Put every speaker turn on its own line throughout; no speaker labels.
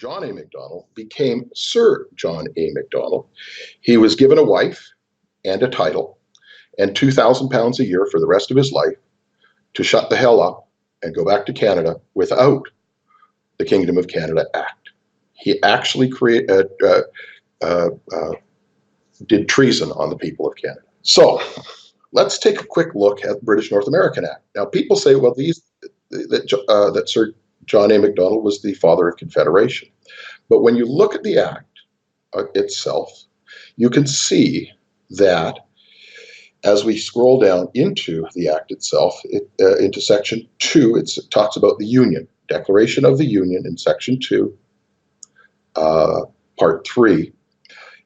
John A. Macdonald became Sir John A. Macdonald. He was given a wife and a title and £2,000 a year for the rest of his life to shut the hell up and go back to Canada without the Kingdom of Canada Act. He actually did treason on the people of Canada. So let's take a quick look at the British North American Act. Now, people say, well, that Sir John A. Macdonald was the father of Confederation. But when you look at the Act itself, you can see that as we scroll down into the Act itself, into Section 2, it talks about the Union, Declaration of the Union in Section 2, Part 3.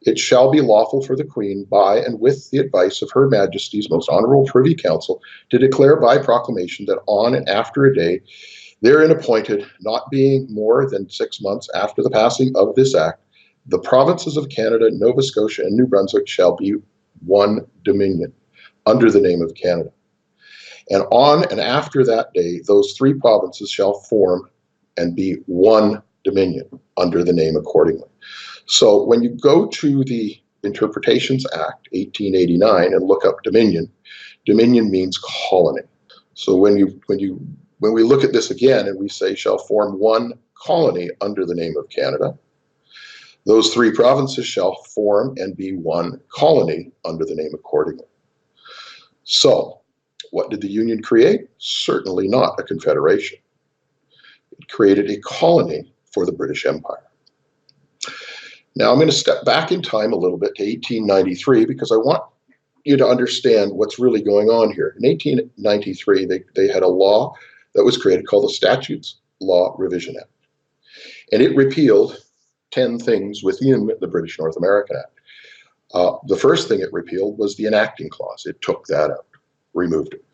It shall be lawful for the Queen, by and with the advice of Her Majesty's most honourable Privy Council, to declare by proclamation that on and after a day therein appointed, not being more than 6 months after the passing of this Act, the provinces of Canada, Nova Scotia, and New Brunswick shall be one Dominion under the name of Canada. And on and after that day, those three provinces shall form and be one Dominion under the name accordingly. So when you go to the Interpretations Act 1889 and look up Dominion, Dominion means colony. So when we look at this again and we say shall form one colony under the name of Canada, those three provinces shall form and be one colony under the name accordingly. So what did the Union create? Certainly not a confederation. It created a colony for the British Empire. Now I'm going to step back in time a little bit to 1893 because I want you to understand what's really going on here. In 1893, they had a law that was created called the Statutes Law Revision Act. And it repealed 10 things within the British North American Act. The first thing it repealed was the enacting clause. It took that out, removed it.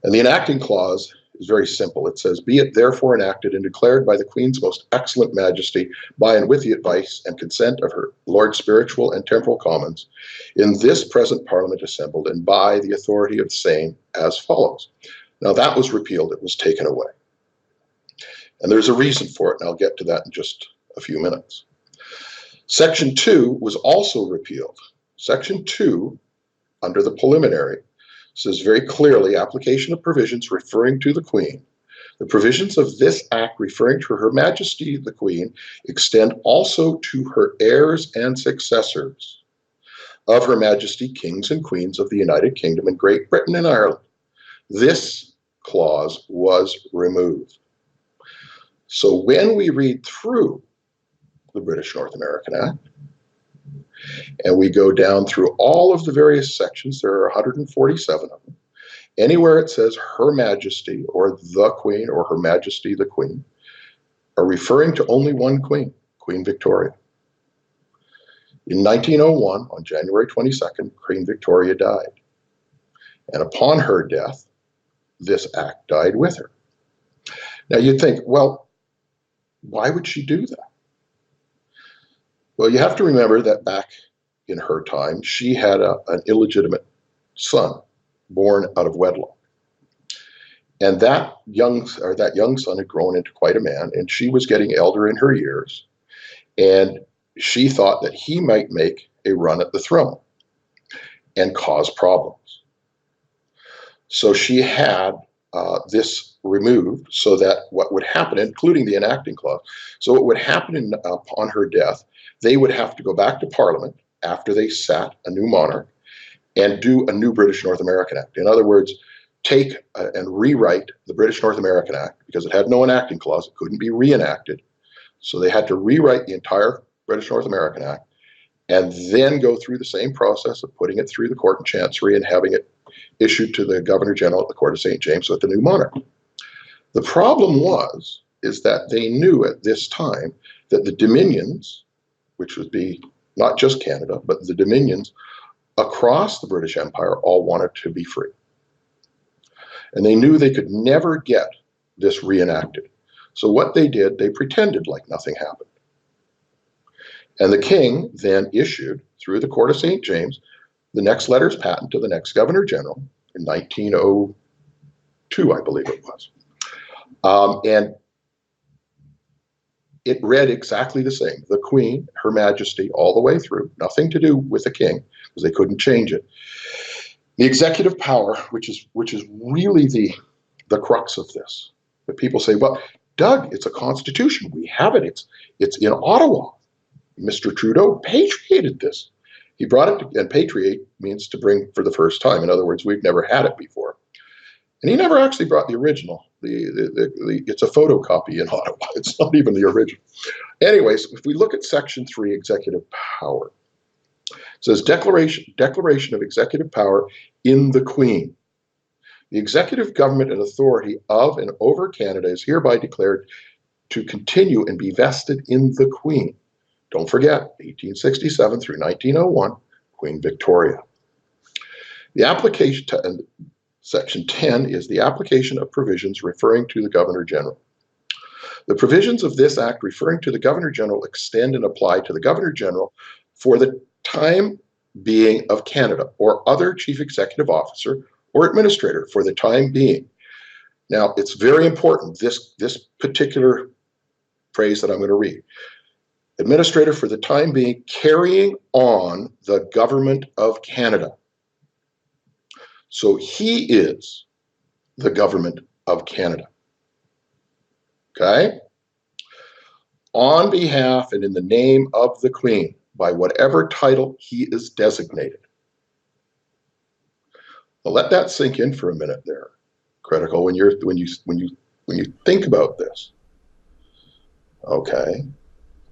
And the enacting clause is very simple. It says, be it therefore enacted and declared by the Queen's most excellent majesty, by and with the advice and consent of her Lord Spiritual and Temporal Commons, in this present Parliament assembled, and by the authority of the same, as follows. Now that was repealed. It was taken away. And there's a reason for it, and I'll get to that in just a few minutes. Section 2 was also repealed. Section 2, under the preliminary, says very clearly, application of provisions referring to the Queen. The provisions of this Act referring to Her Majesty the Queen extend also to her heirs and successors of Her Majesty Kings and Queens of the United Kingdom and Great Britain and Ireland. This clause was removed. So when we read through the British North American Act, and we go down through all of the various sections, there are 147 of them. Anywhere it says Her Majesty or the Queen or Her Majesty the Queen are referring to only one queen, Queen Victoria. In 1901, on January 22nd, Queen Victoria died. And upon her death, this act died with her. Now you'd think, well, why would she do that? Well, you have to remember that back in her time, she had an illegitimate son born out of wedlock. And that young son had grown into quite a man, and she was getting elder in her years. And she thought that he might make a run at the throne and cause problems. So she had this removed so that what would happen, including the enacting clause, so what would happen upon her death, they would have to go back to Parliament after they sat a new monarch and do a new British North American Act. In other words, take and rewrite the British North American Act because it had no enacting clause. It couldn't be reenacted. So they had to rewrite the entire British North American Act and then go through the same process of putting it through the court and chancery and having it issued to the Governor General at the Court of St. James with the new monarch. The problem is that they knew at this time that the dominions, which would be not just Canada, but the dominions across the British Empire all wanted to be free. And they knew they could never get this reenacted. So what they did, they pretended like nothing happened. And the king then issued, through the Court of St. James, the next letters patent to the next Governor General in 1902, I believe it was. And it read exactly the same. The Queen, Her Majesty, all the way through. Nothing to do with the King, because they couldn't change it. The executive power, which is really the crux of this. But people say, well, Doug, it's a constitution. We have it. It's in Ottawa. Mr. Trudeau patriated this. He brought it, and patriate means to bring for the first time. In other words, we've never had it before. And he never actually brought the original. It's a photocopy in Ottawa. It's not even the original. Anyways, if we look at Section 3, executive power, it says declaration of executive power in the Queen. The executive government and authority of and over Canada is hereby declared to continue and be vested in the Queen. Don't forget, 1867 through 1901, Queen Victoria. The application to Section 10 is the application of provisions referring to the Governor General. The provisions of this Act referring to the Governor General extend and apply to the Governor General for the time being of Canada, or other Chief Executive Officer or Administrator for the time being. Now, it's very important, this particular phrase that I'm going to read. Administrator for the time being, carrying on the government of Canada. So he is the government of Canada. Okay? On behalf and in the name of the Queen, by whatever title he is designated. Now let that sink in for a minute there. Critical when you think about this. Okay.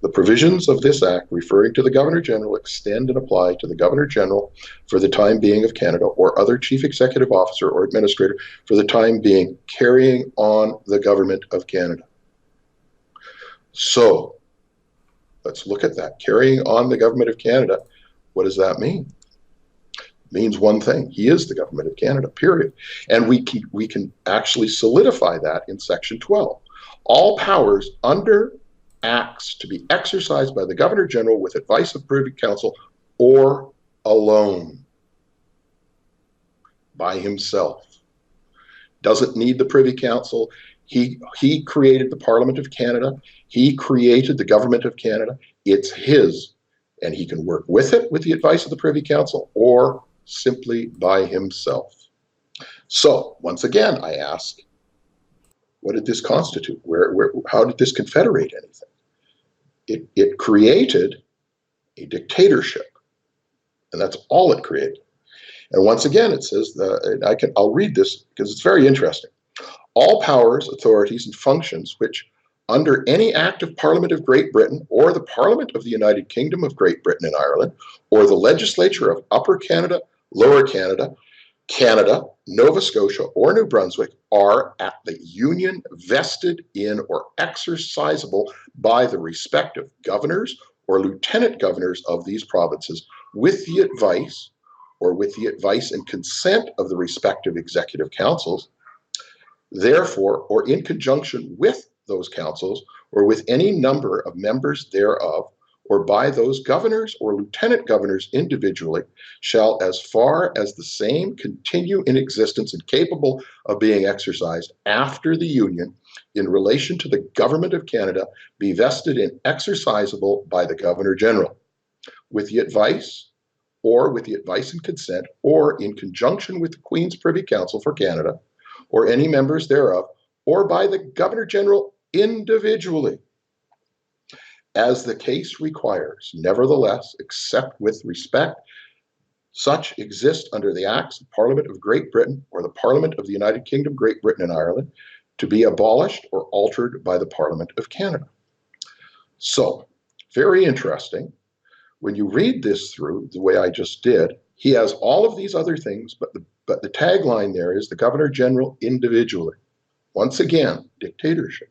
The provisions of this Act referring to the Governor General extend and apply to the Governor General for the time being of Canada, or other Chief Executive Officer or Administrator for the time being, carrying on the government of Canada. So, let's look at that. Carrying on the government of Canada, what does that mean? It means one thing. He is the government of Canada, period. And we can actually solidify that in Section 12. All powers under acts to be exercised by the Governor General with advice of Privy Council or alone by himself. Doesn't need the Privy Council. He created the Parliament of Canada. He created the Government of Canada. It's his, and he can work with it with the advice of the Privy Council or simply by himself. So once again, I ask, what did this constitute? How did this confederate anything? It created a dictatorship, and that's all it created. And once again, it says I'll read this because it's very interesting. All powers, authorities, and functions which, under any Act of Parliament of Great Britain, or the Parliament of the United Kingdom of Great Britain and Ireland, or the Legislature of Upper Canada, Lower Canada, Canada, Nova Scotia, or New Brunswick, are at the Union vested in or exercisable by the respective governors or lieutenant governors of these provinces with the advice and consent of the respective executive councils, therefore, or in conjunction with those councils, or with any number of members thereof, or by those governors or lieutenant governors individually, shall, as far as the same continue in existence and capable of being exercised after the Union in relation to the Government of Canada, be vested and exercisable by the Governor General, with the advice and consent, or in conjunction with the Queen's Privy Council for Canada, or any members thereof, or by the Governor General individually, as the case requires. Nevertheless, except with respect, such exist under the Acts of Parliament of Great Britain or the Parliament of the United Kingdom, Great Britain and Ireland, to be abolished or altered by the Parliament of Canada. So, very interesting. When you read this through the way I just did, he has all of these other things, but the tagline there is the Governor General individually. Once again, dictatorship.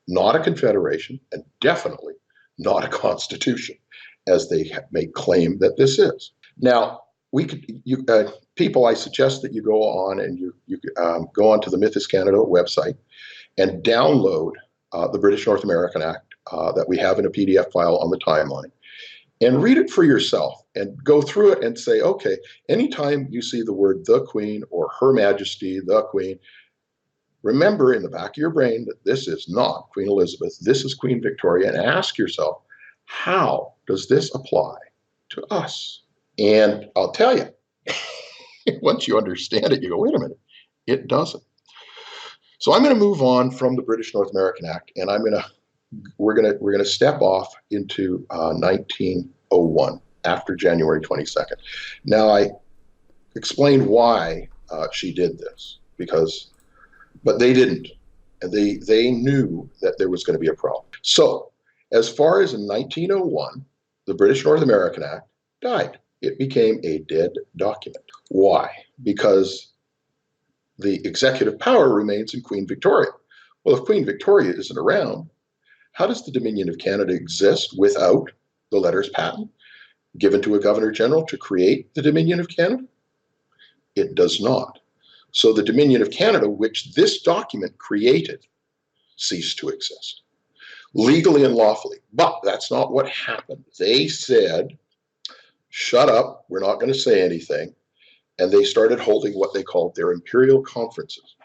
Not a confederation, and definitely not a constitution, as they may claim that this is. Now, people, I suggest that you go on and you go onto the Mythos Canada website and download the British North American Act that we have in a PDF file on the timeline, and read it for yourself and go through it and say, okay, anytime you see the word the Queen or Her Majesty, the Queen, remember in the back of your brain that this is not Queen Elizabeth, this is Queen Victoria, and ask yourself, how does this apply to us? And I'll tell you, once you understand it, you go, wait a minute, it doesn't. So I'm going to move on from the British North American Act, and we're going to step off into 1901 after January 22nd. Now I explained why she did this, but they didn't, and they knew that there was going to be a problem. So as far as in 1901, the British North American Act died. It became a dead document. Why? Because the executive power remains in Queen Victoria. Well, if Queen Victoria isn't around, how does the Dominion of Canada exist without the letters patent given to a Governor General to create the Dominion of Canada? It does not. So the Dominion of Canada, which this document created, ceased to exist, legally and lawfully. But that's not what happened. They said, shut up, we're not going to say anything. And they started holding what they called their imperial conferences.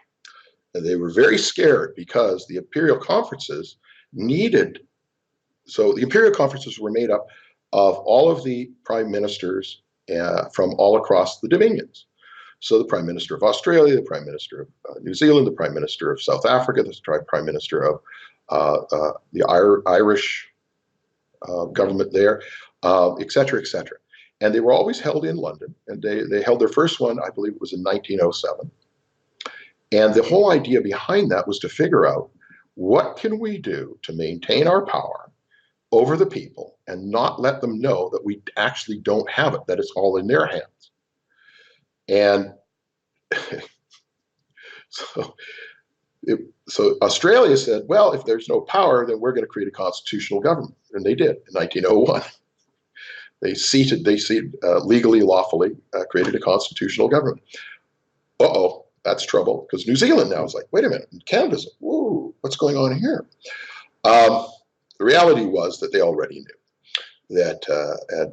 And they were very scared because the imperial conferences so the imperial conferences were made up of all of the prime ministers from all across the dominions. So the Prime Minister of Australia, the Prime Minister of New Zealand, the Prime Minister of South Africa, the Prime Minister of the Irish government there, et cetera, et cetera. And they were always held in London, and they held their first one, I believe it was in 1907. And the whole idea behind that was to figure out, what can we do to maintain our power over the people and not let them know that we actually don't have it, that it's all in their hands. And so Australia said, well, if there's no power, then we're going to create a constitutional government. And they did in 1901. They legally, lawfully created a constitutional government. Uh-oh, that's trouble, because New Zealand now is like, wait a minute, Canada's like, whoa, what's going on here? The reality was that they already knew that,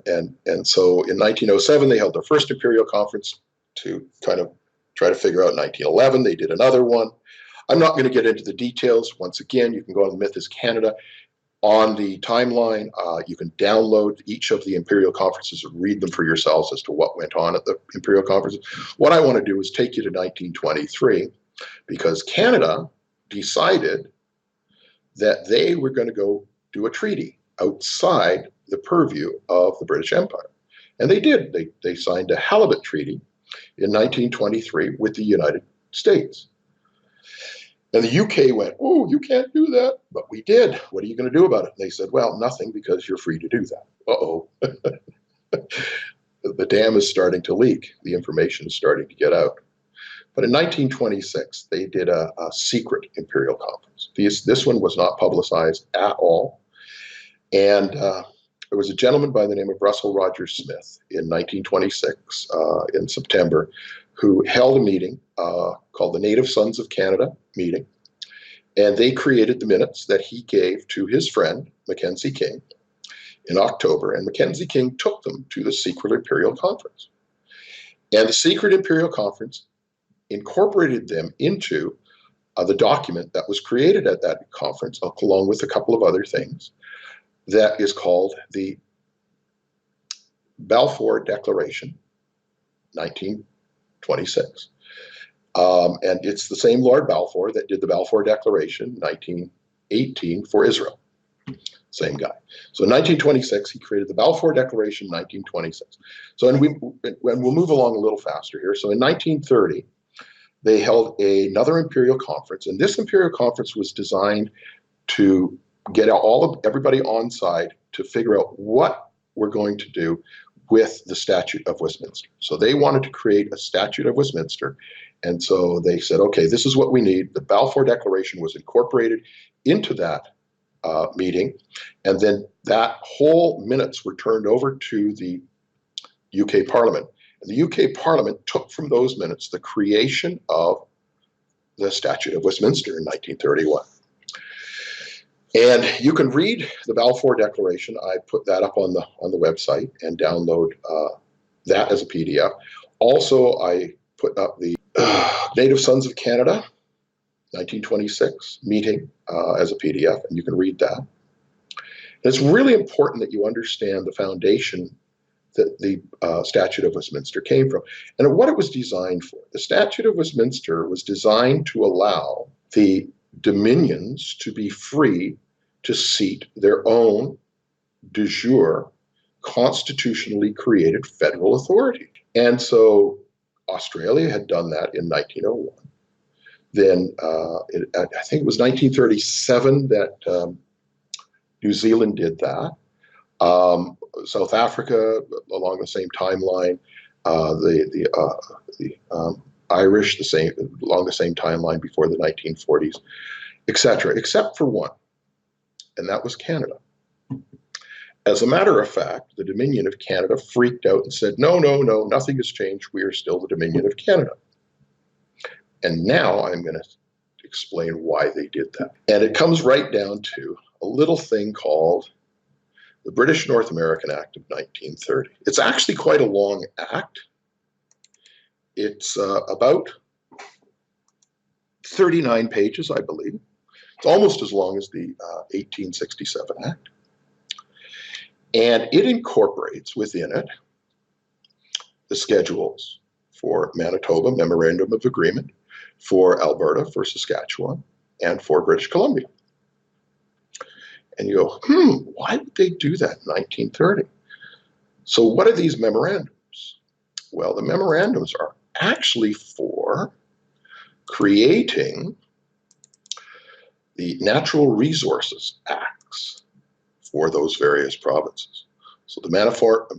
and so in 1907, they held their first imperial conference to kind of try to figure out 1911. They did another one. I'm not going to get into the details. Once again, you can go on the Myth is Canada. On the timeline, you can download each of the imperial conferences and read them for yourselves as to what went on at the imperial conferences. What I want to do is take you to 1923, because Canada decided that they were going to go do a treaty outside the purview of the British Empire. And they did. They signed a Halibut Treaty in 1923 with the United States. And the UK went, oh, you can't do that. But we did. What are you going to do about it? And they said, well, nothing, because you're free to do that. Uh-oh. The dam is starting to leak. The information is starting to get out. But in 1926, they did a secret imperial conference. This one was not publicized at all. And there was a gentleman by the name of Russell Rogers Smith in 1926, in September, who held a meeting called the Native Sons of Canada meeting. And they created the minutes that he gave to his friend, Mackenzie King, in October. And Mackenzie King took them to the secret imperial conference. And the secret imperial conference incorporated them into the document that was created at that conference, along with a couple of other things, that is called the Balfour Declaration, 1926. And it's the same Lord Balfour that did the Balfour Declaration, 1918, for Israel. Same guy. So in 1926, he created the Balfour Declaration, 1926. So and we'll move along a little faster here. So in 1930, they held another imperial conference, and this imperial conference was designed to get everybody on side to figure out what we're going to do with the Statute of Westminster. So they wanted to create a Statute of Westminster, and so they said, okay, this is what we need. The Balfour Declaration was incorporated into that meeting, and then that whole minutes were turned over to the UK Parliament. And the UK Parliament took from those minutes the creation of the Statute of Westminster in 1931. And you can read the Balfour Declaration. I put that up on the website, and download that as a PDF. Also, I put up the Native Sons of Canada 1926 meeting as a PDF, and you can read that. And it's really important that you understand the foundation that the Statute of Westminster came from and what it was designed for. The Statute of Westminster was designed to allow the dominions to be free to seat their own de jure constitutionally created federal authority. And so Australia had done that in 1901. Then I think it was 1937 that New Zealand did that. South Africa, along the same timeline, the Irish, along the same timeline before the 1940s, etc., except for one, and that was Canada. As a matter of fact, the Dominion of Canada freaked out and said, no, no, no, nothing has changed. We are still the Dominion of Canada. And now I'm going to explain why they did that. And it comes right down to a little thing called the British North American Act of 1930. It's actually quite a long act. It's about 39 pages, I believe. It's almost as long as the 1867 Act. And it incorporates within it the schedules for Manitoba, Memorandum of Agreement, for Alberta, for Saskatchewan, and for British Columbia. And you go, why would they do that in 1930? So what are these memorandums? Well, the memorandums are actually for creating the Natural Resources Acts for those various provinces. So the Manitoba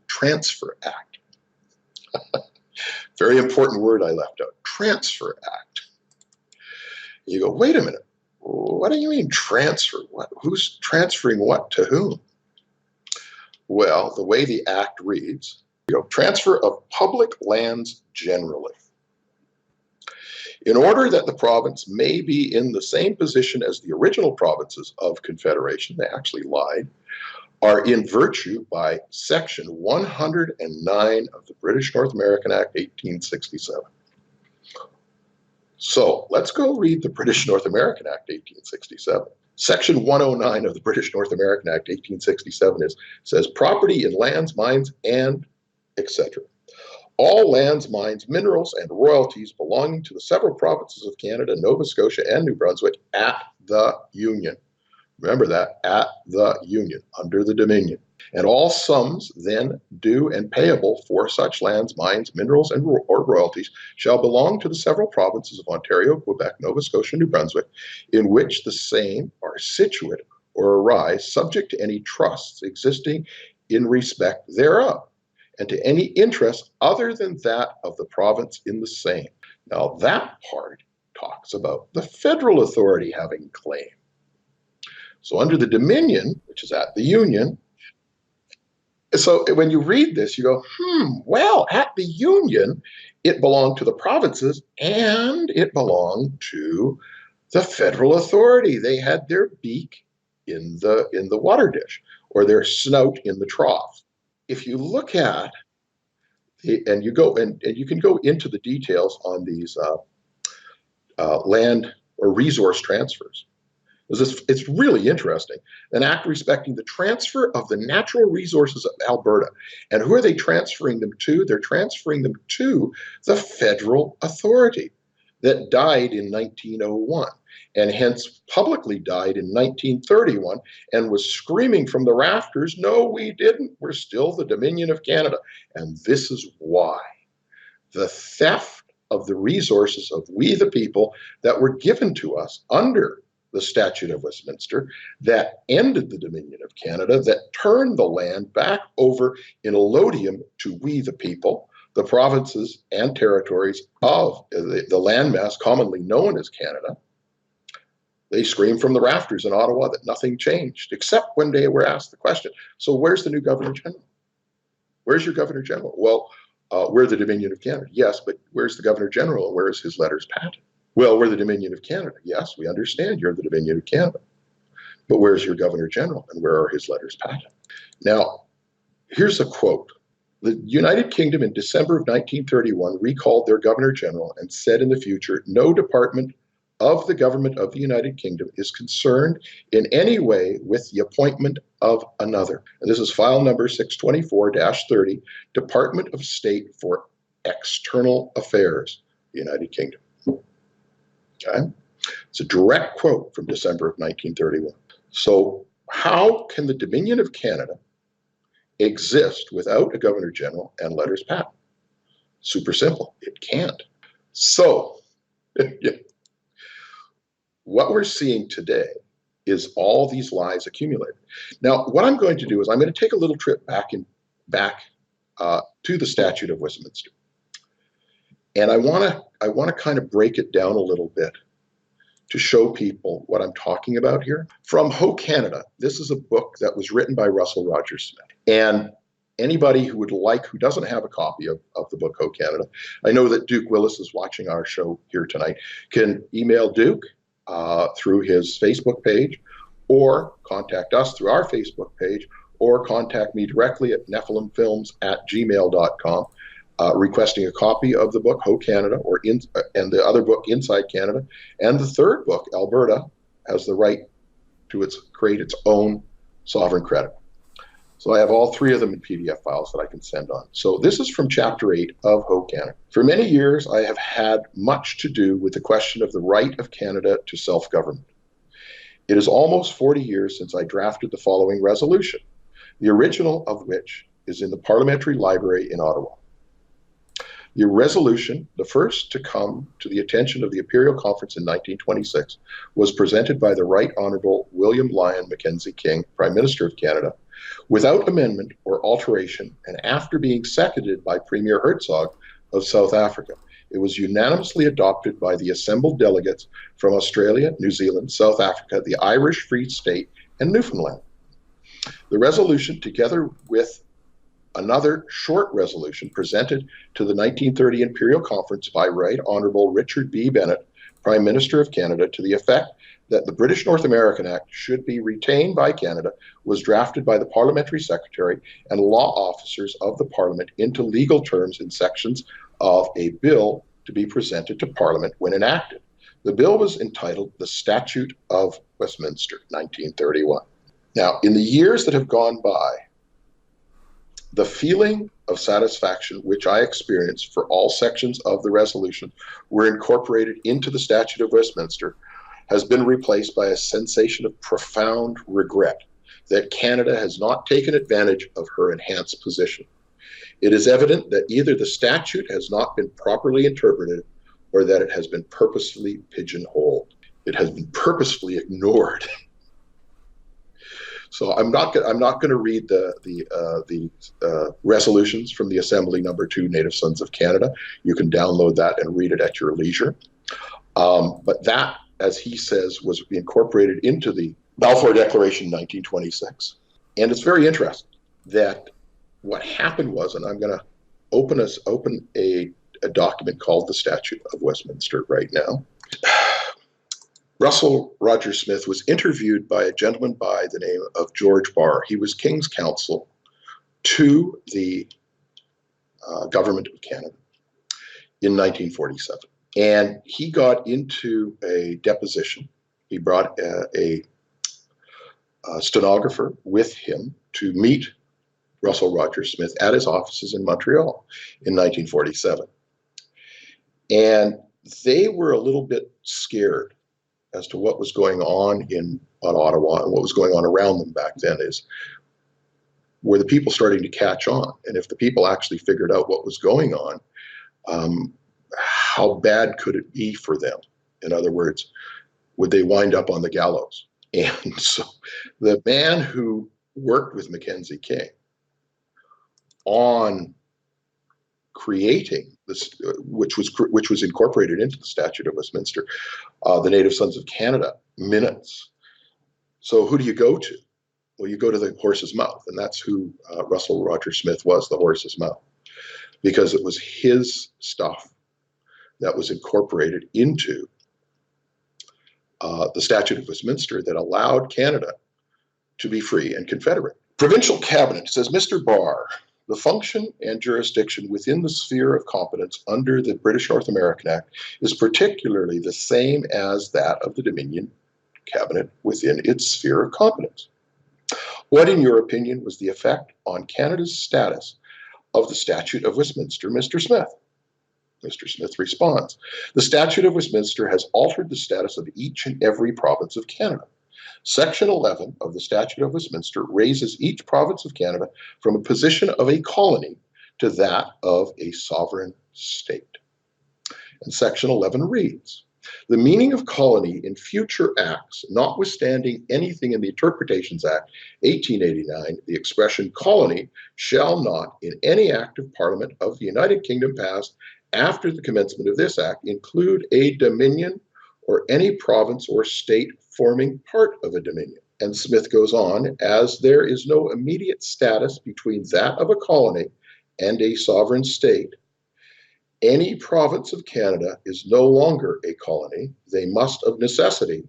Transfer Act. Very important word I left out, Transfer Act. You go, wait a minute, what do you mean transfer? What? Who's transferring what to whom? Well, the way the act reads, transfer of public lands generally. In order that the province may be in the same position as the original provinces of Confederation, they actually lied, are in virtue by Section 109 of the British North American Act 1867. So let's go read the British North American Act 1867. Section 109 of the British North American Act 1867 says property in lands, mines, and etc. All lands, mines, minerals, and royalties belonging to the several provinces of Canada, Nova Scotia, and New Brunswick at the Union. Remember that, at the Union, under the Dominion. And all sums then due and payable for such lands, mines, minerals, or royalties shall belong to the several provinces of Ontario, Quebec, Nova Scotia, New Brunswick, in which the same are situate or arise subject to any trusts existing in respect thereof, and to any interest other than that of the province in the same. Now that part talks about the federal authority having claim. So under the Dominion, which is at the Union, so when you read this, you go, well, at the Union, it belonged to the provinces and it belonged to the federal authority. They had their beak in the water dish or their snout in the trough. If you look at, and you go and you can go into the details on these land or resource transfers. It's really interesting. An act respecting the transfer of the natural resources of Alberta. And who are they transferring them to? They're transferring them to the federal authority that died in 1901 and hence publicly died in 1931 and was screaming from the rafters, no, we didn't. We're still the Dominion of Canada. And this is why. The theft of the resources of we the people that were given to us under the Statute of Westminster that ended the Dominion of Canada, that turned the land back over in allodium to we the people, the provinces and territories of the landmass commonly known as Canada. They screamed from the rafters in Ottawa that nothing changed, except when they were asked the question, so where's the new Governor General? Where's your Governor General? Well, we're the Dominion of Canada. Yes, but where's the Governor General and where's his letters patent? Well, we're the Dominion of Canada. Yes, we understand you're the Dominion of Canada. But where's your Governor General and where are his letters patent? Now, here's a quote The United Kingdom in December of 1931 recalled their Governor General and said in the future, no department of the government of the United Kingdom is concerned in any way with the appointment of another. And this is file number 624-30, Department of State for External Affairs, United Kingdom. Okay? It's a direct quote from December of 1931. So how can the Dominion of Canada exist without a Governor General and letters patent? Super simple. It can't. So what we're seeing today is all these lies accumulated. Now, what I'm going to do is I'm going to take a little trip back to the Statute of Westminster, and I want to kind of break it down a little bit to show people what I'm talking about here. From Ho Canada, this is a book that was written by Russell Rogers Smith. And anybody who doesn't have a copy of the book Ho Canada, I know that Duke Willis is watching our show here tonight, can email Duke through his Facebook page, or contact us through our Facebook page, or contact me directly at nephilimfilms@gmail.com. Requesting a copy of the book Ho Canada, and the other book Inside Canada, and the third book Alberta has the right to create its own sovereign credit. So I have all three of them in PDF files that I can send on. So this is from Chapter 8 of Ho Canada. For many years, I have had much to do with the question of the right of Canada to self-government. It is almost 40 years since I drafted the following resolution, the original of which is in the Parliamentary Library in Ottawa. The resolution, the first to come to the attention of the Imperial Conference in 1926, was presented by the Right Honourable William Lyon Mackenzie King, Prime Minister of Canada, without amendment or alteration, and after being seconded by Premier Herzog of South Africa. It was unanimously adopted by the assembled delegates from Australia, New Zealand, South Africa, the Irish Free State, and Newfoundland. The resolution, together with another short resolution presented to the 1930 Imperial Conference by Right Honourable Richard B. Bennett, Prime Minister of Canada, to the effect that the British North American Act should be retained by Canada, was drafted by the Parliamentary Secretary and law officers of the Parliament into legal terms in sections of a bill to be presented to Parliament when enacted. The bill was entitled the Statute of Westminster, 1931. Now, in the years that have gone by, the feeling of satisfaction which I experienced for all sections of the resolution were incorporated into the Statute of Westminster has been replaced by a sensation of profound regret that Canada has not taken advantage of her enhanced position. It is evident that either the statute has not been properly interpreted or that it has been purposefully pigeonholed. It has been purposefully ignored. So I'm not going to read the resolutions from the Assembly Number 2 Native Sons of Canada. You can download that and read it at your leisure. But that, as he says, was incorporated into the Balfour Declaration in 1926. And it's very interesting that what happened was, and I'm going to open a document called the Statute of Westminster right now. Russell Rogers Smith was interviewed by a gentleman by the name of George Barr. He was King's Counsel to the Government of Canada in 1947. And he got into a deposition. He brought a stenographer with him to meet Russell Rogers Smith at his offices in Montreal in 1947. And they were a little bit scared as to what was going on in Ottawa and what was going on around them back then. Were the people starting to catch on? And if the people actually figured out what was going on, how bad could it be for them? In other words, would they wind up on the gallows? And so the man who worked with Mackenzie King on creating this, which was incorporated into the Statute of Westminster, the Native Sons of Canada minutes. So who do you go to? Well, you go to the horse's mouth, and that's who Russell Rogers Smith was, the horse's mouth, because it was his stuff that was incorporated into the Statute of Westminster that allowed Canada to be free and confederate. Provincial Cabinet says, Mr. Barr, The function and jurisdiction within the sphere of competence under the British North American Act is particularly the same as that of the Dominion Cabinet within its sphere of competence. What, in your opinion, was the effect on Canada's status of the Statute of Westminster, Mr. Smith? Mr. Smith responds, the Statute of Westminster has altered the status of each and every province of Canada. Section 11 of the Statute of Westminster raises each province of Canada from a position of a colony to that of a sovereign state. And Section 11 reads, the meaning of colony in future acts, notwithstanding anything in the Interpretations Act 1889, the expression colony shall not, in any act of Parliament of the United Kingdom passed after the commencement of this act, include a dominion or any province or state forming part of a dominion. And Smith goes on, as there is no immediate status between that of a colony and a sovereign state, any province of Canada is no longer a colony. They must of necessity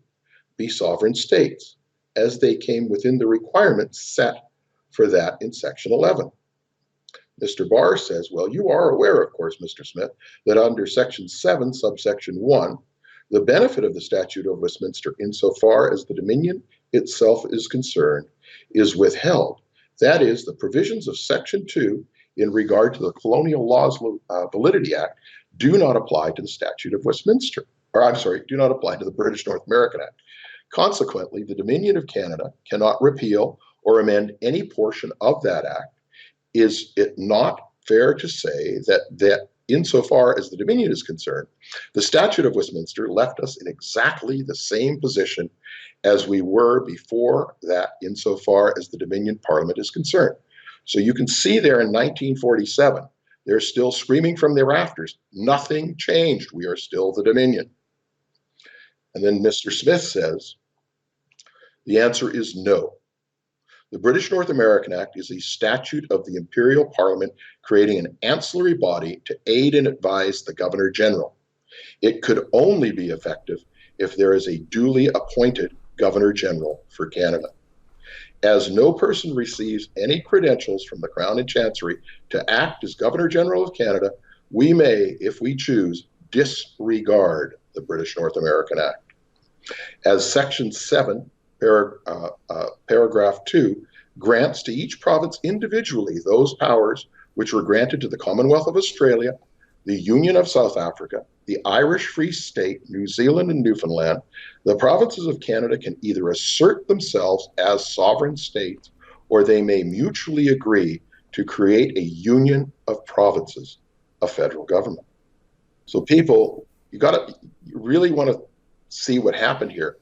be sovereign states, as they came within the requirements set for that in Section 11. Mr. Barr says, well, you are aware, of course, Mr. Smith, that under Section 7, subsection 1, the benefit of the Statute of Westminster, insofar as the Dominion itself is concerned, is withheld. That is, the provisions of Section 2 in regard to the Colonial Laws Validity Act do not apply to the Statute of Westminster, do not apply to the British North American Act. Consequently, the Dominion of Canada cannot repeal or amend any portion of that act. Is it not fair to say that insofar as the Dominion is concerned, the Statute of Westminster left us in exactly the same position as we were before that insofar as the Dominion Parliament is concerned? So you can see there in 1947, they're still screaming from their rafters, nothing changed, we are still the Dominion. And then Mr. Smith says, the answer is no. The British North American Act is a statute of the Imperial Parliament creating an ancillary body to aid and advise the Governor General. It could only be effective if there is a duly appointed Governor General for Canada. As no person receives any credentials from the Crown and Chancery to act as Governor General of Canada, we may, if we choose, disregard the British North American Act. As Section 7, paragraph 2, grants to each province individually those powers which were granted to the Commonwealth of Australia, the Union of South Africa, the Irish Free State, New Zealand and Newfoundland, the provinces of Canada can either assert themselves as sovereign states or they may mutually agree to create a union of provinces, a federal government. So people, you really want to see what happened here.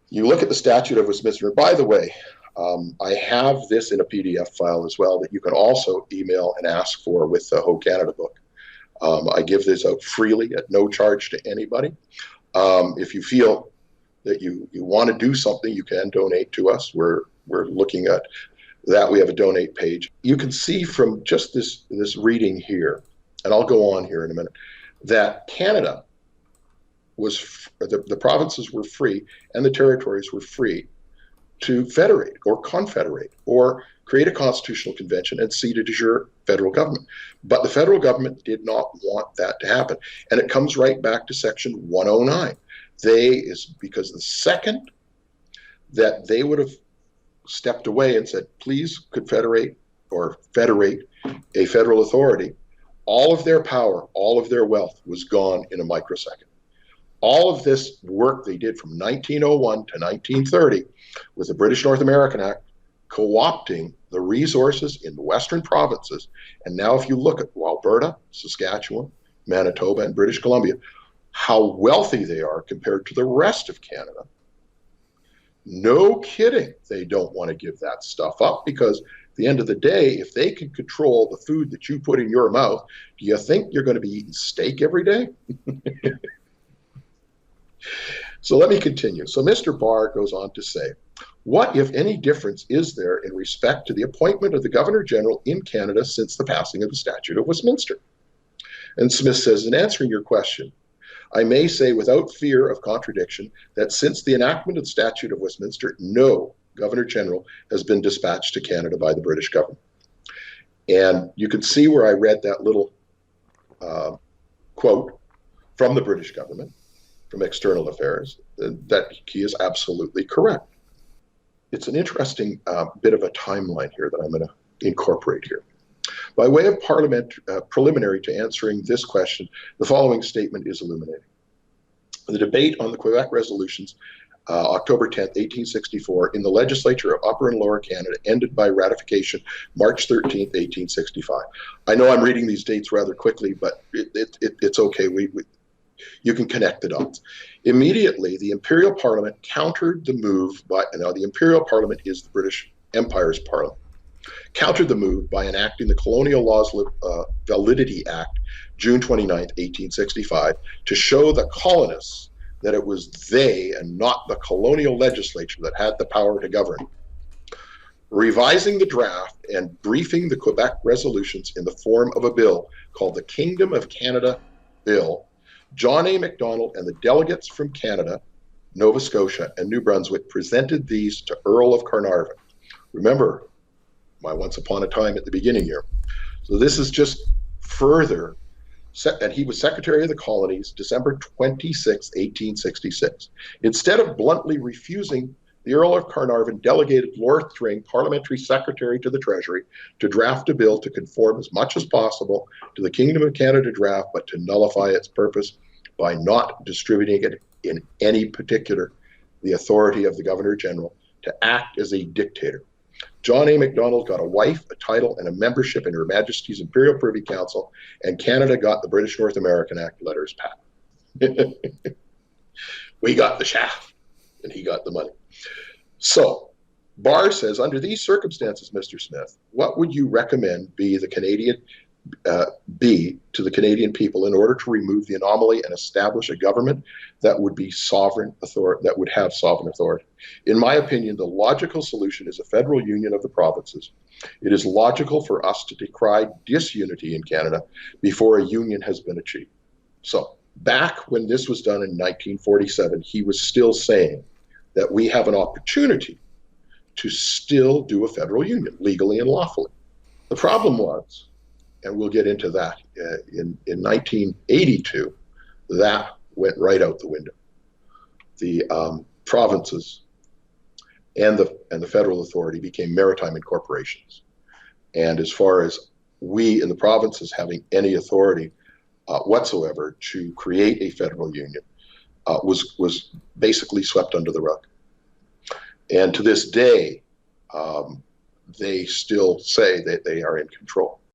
You look at the Statute of Westminster, and by the way, I have this in a PDF file as well that you can also email and ask for with the Ho Canada book. I give this out freely at no charge to anybody. If you feel that you want to do something, you can donate to us. We're looking at that. We have a donate page. You can see from just this reading here, and I'll go on here in a minute, that Canada was, the provinces were free and the territories were free to federate or confederate or create a constitutional convention and seat a de jure federal government. But the federal government did not want that to happen. And it comes right back to Section 109. Because the second that they would have stepped away and said, please confederate or federate a federal authority, all of their power, all of their wealth was gone in a microsecond. All of this work they did from 1901 to 1930 with the British North American Act, co-opting the resources in the western provinces. And now if you look at Alberta, Saskatchewan, Manitoba, and British Columbia, how wealthy they are compared to the rest of Canada. No kidding, they don't want to give that stuff up, because at the end of the day, if they can control the food that you put in your mouth, do you think you're going to be eating steak every day? So let me continue. So Mr. Barr goes on to say, what, if any, difference is there in respect to the appointment of the Governor General in Canada since the passing of the Statute of Westminster? And Smith says, in answering your question, I may say without fear of contradiction that since the enactment of the Statute of Westminster, no Governor General has been dispatched to Canada by the British government. And you can see where I read that little quote from the British government, from External Affairs, that he is absolutely correct. It's an interesting bit of a timeline here that I'm going to incorporate here. By way of preliminary to answering this question, the following statement is illuminating. The debate on the Quebec resolutions, October 10th, 1864, in the legislature of Upper and Lower Canada ended by ratification March 13th, 1865. I know I'm reading these dates rather quickly, but it's okay. You can connect the dots. Immediately, the Imperial Parliament countered the move by, now the Imperial Parliament is the British Empire's Parliament, countered the move by enacting the Colonial Laws Validity Act, June 29th, 1865, to show the colonists that it was they and not the colonial legislature that had the power to govern. Revising the draft and briefing the Quebec resolutions in the form of a bill called the Kingdom of Canada Bill, John A. Macdonald and the delegates from Canada, Nova Scotia, and New Brunswick presented these to Earl of Carnarvon. Remember my once upon a time at the beginning here. So this is just further, and he was Secretary of the Colonies, December 26, 1866. Instead of bluntly refusing, the Earl of Carnarvon delegated Lord Thring, Parliamentary Secretary to the Treasury, to draft a bill to conform as much as possible to the Kingdom of Canada draft, but to nullify its purpose by not distributing it in any particular, the authority of the Governor General to act as a dictator. John A. Macdonald got a wife, a title, and a membership in Her Majesty's Imperial Privy Council, and Canada got the British North American Act letters pat. We got the shaft, and he got the money. So, Barr says, under these circumstances, Mr. Smith, what would you recommend be the Canadian to the Canadian people in order to remove the anomaly and establish a government that would be sovereign authority, that would have sovereign authority? In my opinion, the logical solution is a federal union of the provinces. It is logical for us to decry disunity in Canada before a union has been achieved. So, back when this was done in 1947, he was still saying that we have an opportunity to still do a federal union, legally and lawfully. The problem was, and we'll get into that, in 1982, that went right out the window. The provinces and the federal authority became maritime incorporations. And as far as we in the provinces having any authority whatsoever to create a federal union was basically swept under the rug. And to this day, they still say that they are in control.